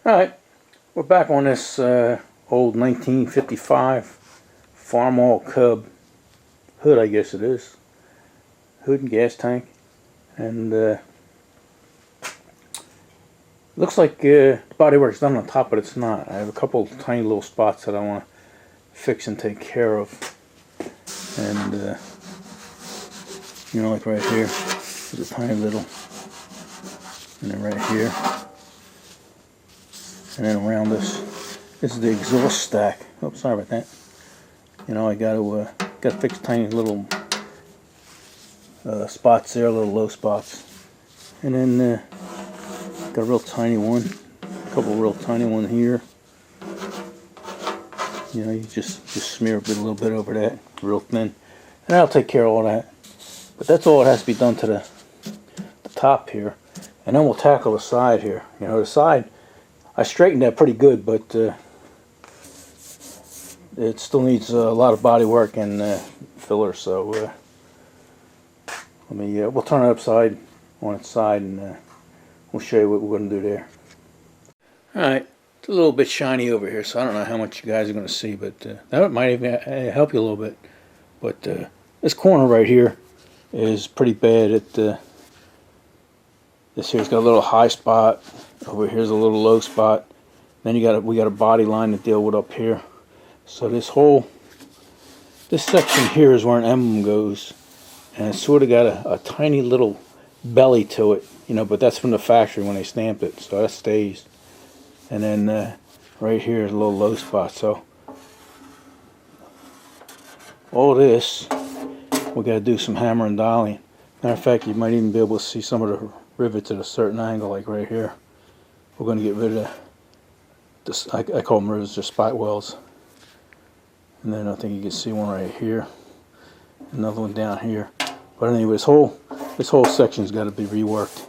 Alright, we're back on this old 1955 FARMALL CUB hood, I guess it is. Hood and gas tank. And looks like the bodywork's done on top, but it's not. I have a couple tiny little spots that I want to fix and take care of. And you know, like right here, there's a tiny little, and then right here. And then around this is the exhaust stack. Oh, sorry about that. You know, I got to fix tiny little spots there, little low spots. And then got a real tiny one, a couple real tiny one here. You know, you just smear a little bit over that, real thin, and that'll take care of all that. But that's all that has to be done to the top here, and then we'll tackle the side here. You know, the side, I straightened that pretty good, but it still needs a lot of body work and filler. So we'll turn it upside on its side, and we'll show you what we're going to do there. All right, it's a little bit shiny over here, so I don't know how much you guys are going to see, but that might even help you a little bit. But this corner right here is pretty bad. This here's got a little high spot. Over here's a little low spot. Then we got a body line to deal with up here. So this section here is where an emblem goes, and it's sort of got a tiny little belly to it, you know, but that's from the factory when they stamped it, so that stays. And then right here is a little low spot. So all this we got to do some hammer and dialing. Matter of fact, you might even be able to see some of the rivets at a certain angle, like right here. We're going to get rid of this. I call them rivets, they're spot welds. And then I think you can see one right here, another one down here. But anyway, this whole section's got to be reworked.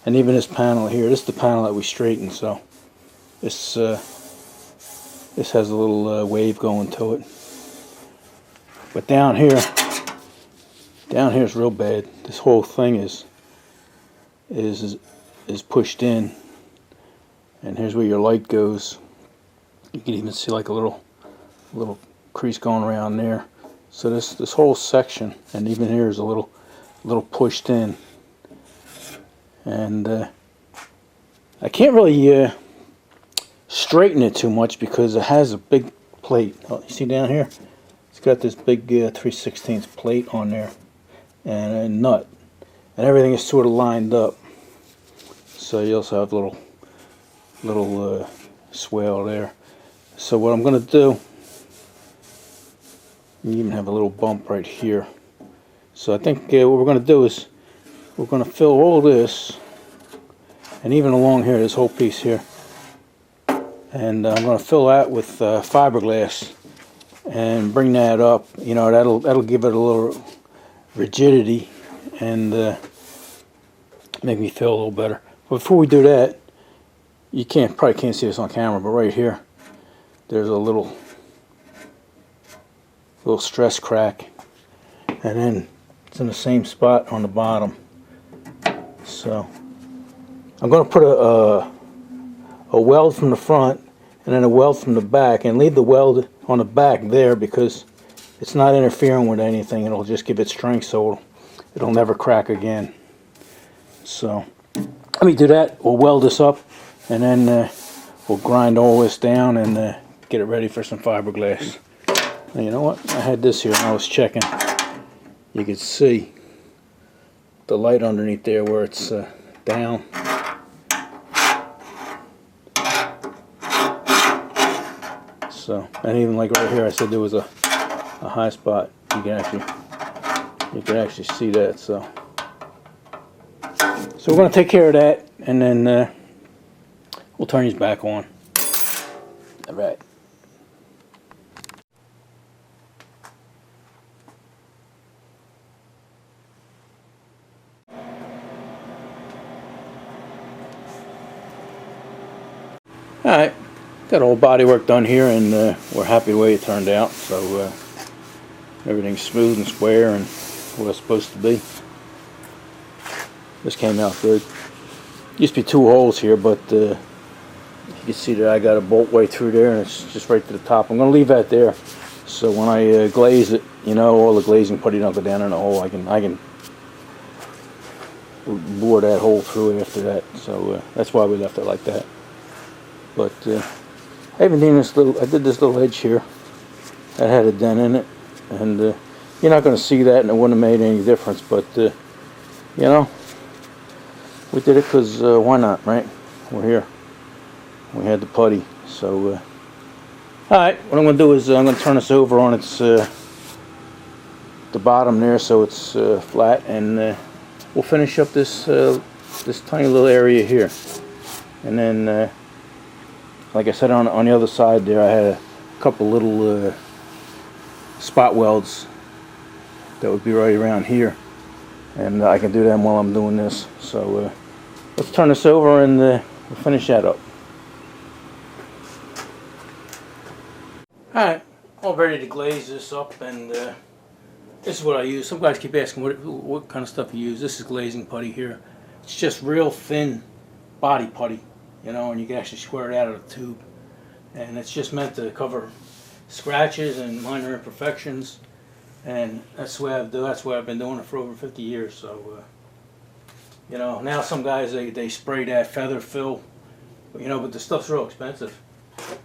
And even this panel here, this is the panel that we straightened. So this has a little wave going to it. But down here is real bad. This whole thing is pushed in, and here's where your light goes. You can even see like a little crease going around there. So this whole section, and even here is a little pushed in, and I can't really straighten it too much because it has a big plate. Oh, you see down here, it's got this big 3/16 plate on there, and a nut, and everything is sort of lined up. So you also have a little swell there. So what I'm going to do, you even have a little bump right here. So I think what we're going to do is we're going to fill all this, and even along here, this whole piece here, and I'm going to fill that with fiberglass and bring that up. You know, that'll give it a little rigidity and make me feel a little better. But before we do that, you probably can't see this on camera, but right here there's a little stress crack, and then it's in the same spot on the bottom. So I'm going to put a weld from the front and then a weld from the back, and leave the weld on the back there because it's not interfering with anything. It'll just give it strength, so it'll never crack again. So let me do that. We'll weld this up, and then we'll grind all this down and get it ready for some fiberglass. Now, you know what? I had this here and I was checking. You can see the light underneath there where it's down. So, and even like right here, I said there was a high spot. You can actually see that. So we're going to take care of that, and then we'll turn these back on. All right. All right, got all body work done here, and we're happy the way it turned out. So everything's smooth and square and what it's supposed to be. This came out good. Used to be two holes here, but can see that I got a bolt right through there, and it's just right to the top. I'm going to leave that there, so when I glaze it, you know, all the glazing putty don't go down in the hole. I can bore that hole through after that. So that's why we left it like that. But I even did this little edge here that had a dent in it, and you're not going to see that, and it wouldn't have made any difference. But you know, we did it because why not, right? We're here. We had the putty. So alright, what I'm going to do is I'm going to turn this over on its the bottom there, so it's flat, and we'll finish up this this tiny little area here. And then like I said, on the other side there, I had a couple little spot welds that would be right around here, and I can do them while I'm doing this. So let's turn this over, and we'll finish that up. Alright, all ready to glaze this up, and this is what I use. Some guys keep asking what kind of stuff you use. This is glazing putty here. It's just real thin body putty, you know, and you can actually square it out of the tube. And it's just meant to cover scratches and minor imperfections. And that's the way that's why I've been doing it for over 50 years. So, you know, now some guys, they spray that feather fill, you know, but the stuff's real expensive,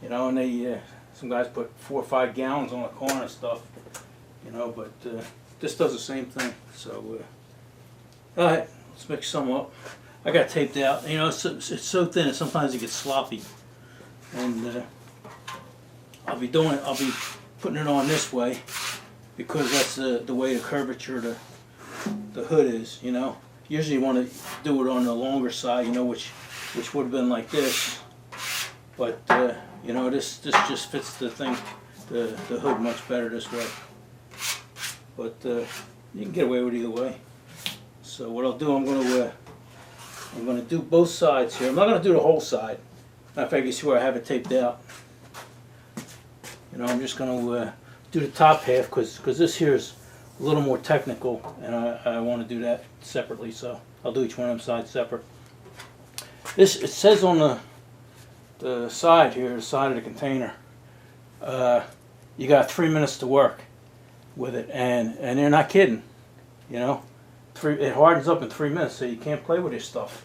you know, and they some guys put 4 or 5 gallons on the corner and stuff, you know, but this does the same thing. So, alright, let's mix some up. I got taped out. You know, it's so thin that sometimes it gets sloppy, and I'll be putting it on this way because that's the way the curvature of the hood is. You know, usually you want to do it on the longer side, you know, which would have been like this, but you know, this just fits the thing, the hood much better this way. But you can get away with either way. So what I'll do, I'm going to do both sides here. I'm not going to do the whole side. Matter of fact, you see where I have it taped out. You know, I'm just going to do the top half because this here is a little more technical, and I want to do that separately. So I'll do each one of them sides separate. It says on the side here, the side of the container, you got 3 minutes to work with it, and they're not kidding. You know, it hardens up in 3 minutes, so you can't play with this stuff.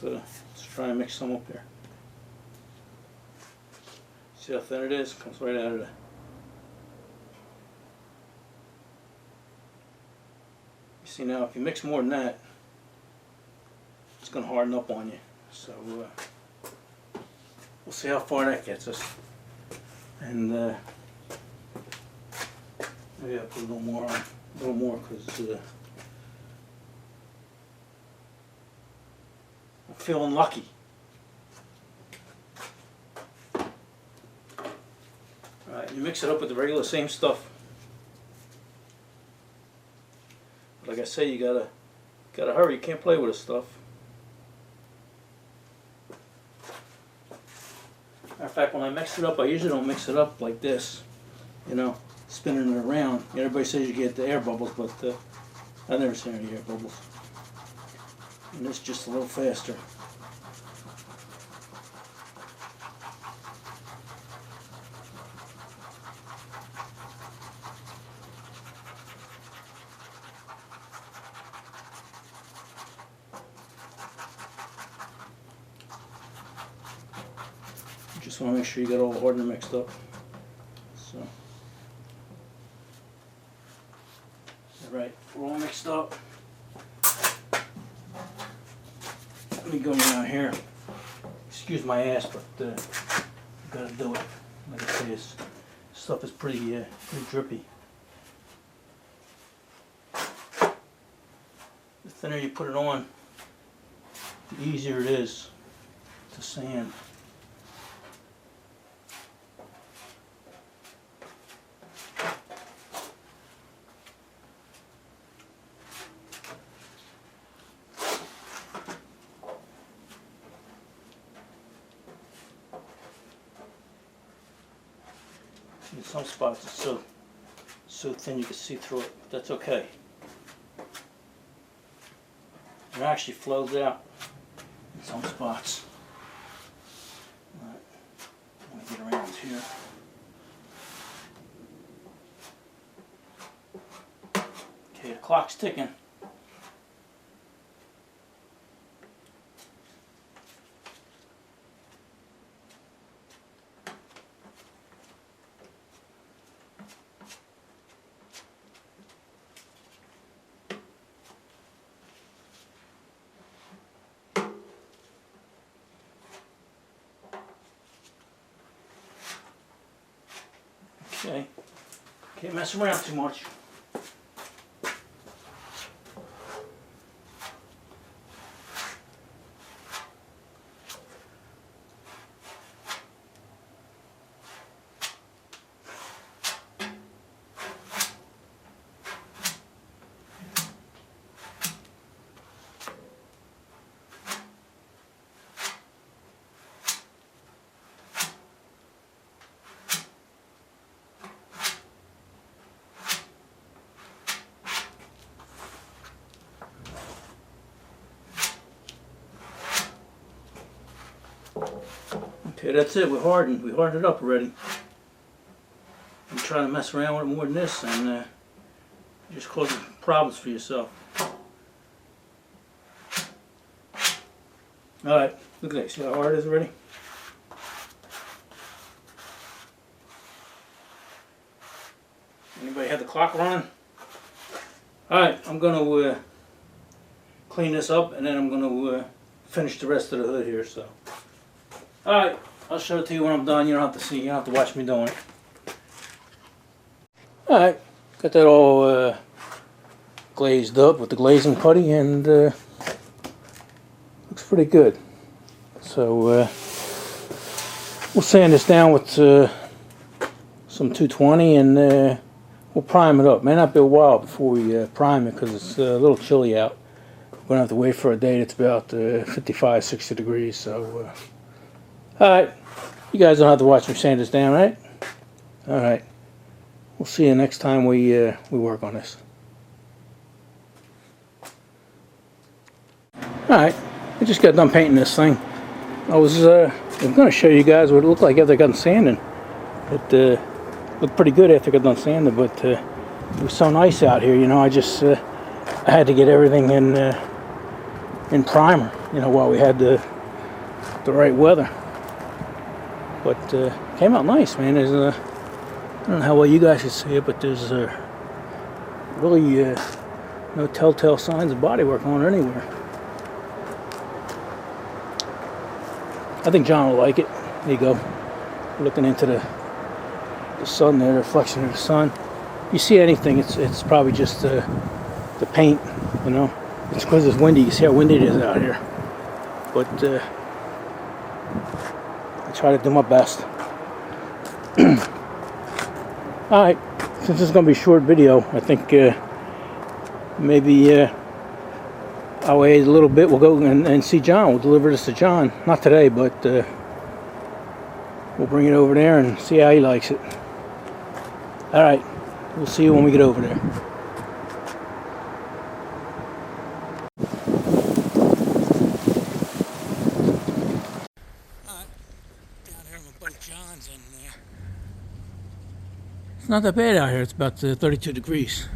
Let's try and mix some up here. See how thin it is? Comes right out of the. You see now, if you mix more than that, it's going to harden up on you. So we'll see how far that gets us. And maybe I'll put a little more on, because I'm feeling lucky. Alright, you mix it up with the regular same stuff. Like I say, you gotta hurry. You can't play with this stuff. Matter of fact, when I mix it up, I usually don't mix it up like this, you know, spinning it around. Everybody says you get the air bubbles, but I've never seen any air bubbles. And it's just a little faster. Just want to make sure you got all the hardener mixed up. So, alright, we're all mixed up. Let me go around here. Excuse my ass, but I've got to do it. Like I say, this stuff is pretty drippy. The thinner you put it on, the easier it is to sand. In some spots it's so thin you can see through it, but that's okay. It actually flows out in some spots. Alright, I'm gonna get around here. Okay, the clock's ticking. Okay, can't mess around too much. Okay, that's it. We hardened it up already. I'm trying to mess around with it more than this, and just causing problems for yourself. All right, look at that. See how hard it is already? Anybody have the clock running? All right, I'm gonna clean this up, and then I'm gonna finish the rest of the hood here. So, all right. I'll show it to you when I'm done. You don't have to see. You don't have to watch me doing it. Alright. Got that all glazed up with the glazing putty, and looks pretty good. So we'll sand this down with some 220, and we'll prime it up. May not be a while before we prime it because it's a little chilly out. We're going to have to wait for a day that's about 55, 60 degrees. So alright. You guys don't have to watch me sand this down, right? Alright. We'll see you next time we work on this. Alright. I just got done painting this thing. I'm going to show you guys what it looked like after I got done sanding. It looked pretty good after I got done sanding, but it was so nice out here, you know. I had to get everything in primer, you know, while we had the right weather. But came out nice, man. There's I don't know how well you guys can see it, but there's really no telltale signs of bodywork on it anywhere. I think John will like it. There you go. Looking into the sun there, the reflection of the sun. If you see anything, it's probably just the paint, you know. It's because it's windy. You see how windy it is out here. But I try to do my best. Alright, since this is going to be a short video, I think maybe I'll wait a little bit. We'll go and see John. We'll deliver this to John. Not today, but we'll bring it over there and see how he likes it. Alright, we'll see you when we get over there. It's not that bad out here. It's about 32 degrees.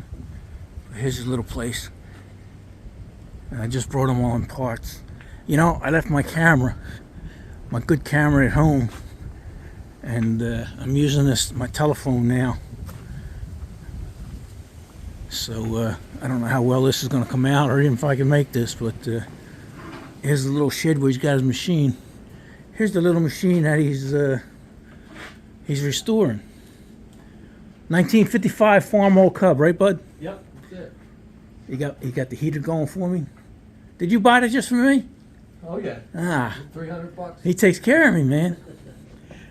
Here's his little place. I just brought him all in parts. You know, I left my camera, my good camera at home, and I'm using my telephone now. So I don't know how well this is going to come out, or even if I can make this, but here's the little shed where he's got his machine. Here's the little machine that he's restoring. 1955 FARMALL Cub, right, bud? Yep, that's it. You got the heater going for me? Did you buy that just for me? Oh yeah. Ah. $300. He takes care of me, man.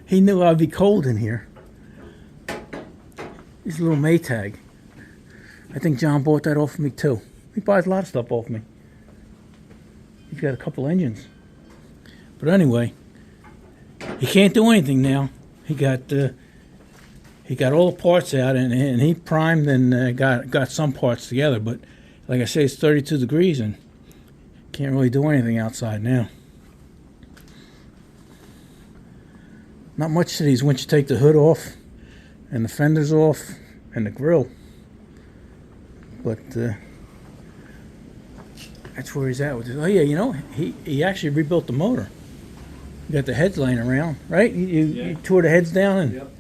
He knew I'd be cold in here. This little Maytag. I think John bought that off of me too. He buys a lot of stuff off me. He's got a couple engines. But anyway, he can't do anything now. He got all the parts out, and he primed and got some parts together. But like I say, it's 32 degrees, and Can't really do anything outside now. Not much to these once you take the hood off and the fenders off and the grill. But that's where he's at with it. Oh yeah, you know, he actually rebuilt the motor. You got the heads laying around, right? You tore the heads down and Yep.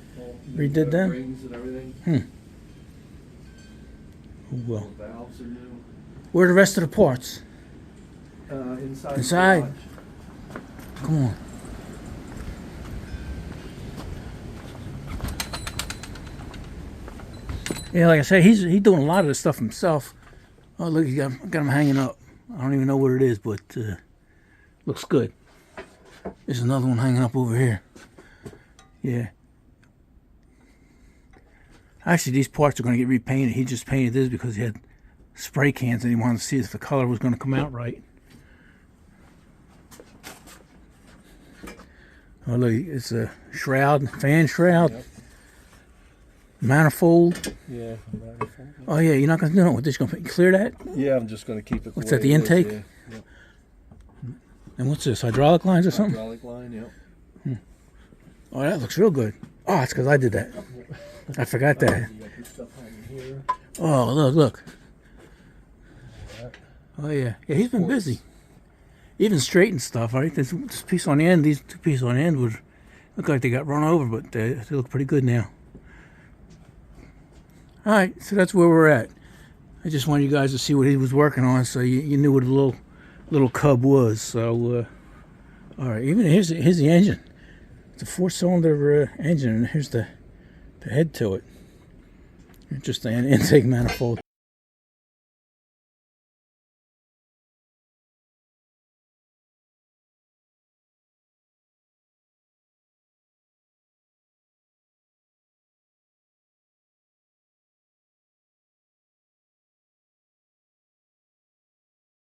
redid them? Rings and everything. Oh, well. The valves are new. Where are the rest of the parts? Inside. Inside. The garage. Come on. Yeah, like I said, he's doing a lot of this stuff himself. Oh, look, he got him hanging up. I don't even know what it is, but looks good. There's another one hanging up over here. Yeah. Actually, these parts are going to get repainted. He just painted this because he had spray cans and he wanted to see if the color was going to come out right. Oh, look, it's a shroud, fan shroud, Yep. manifold. Yeah. Oh, yeah, you're not going to do it with this. You're going to clear that? Yeah, I'm just going to keep it. What's that, the intake? Yeah. Yep. And what's this, hydraulic lines or something? Hydraulic line, yep. Oh, that looks real good. Oh, it's because I did that. I forgot that. You got this stuff hanging here. Oh, look. Oh, yeah. Yeah, he's been busy. Even straightened stuff, right? This piece on the end, these two pieces on the end would look like they got run over, but they look pretty good now. All right, so that's where we're at. I just wanted you guys to see what he was working on, so you knew what a little cub was. So, all right, even here's the engine. It's a 4-cylinder engine, and here's the head to it. Just an intake manifold.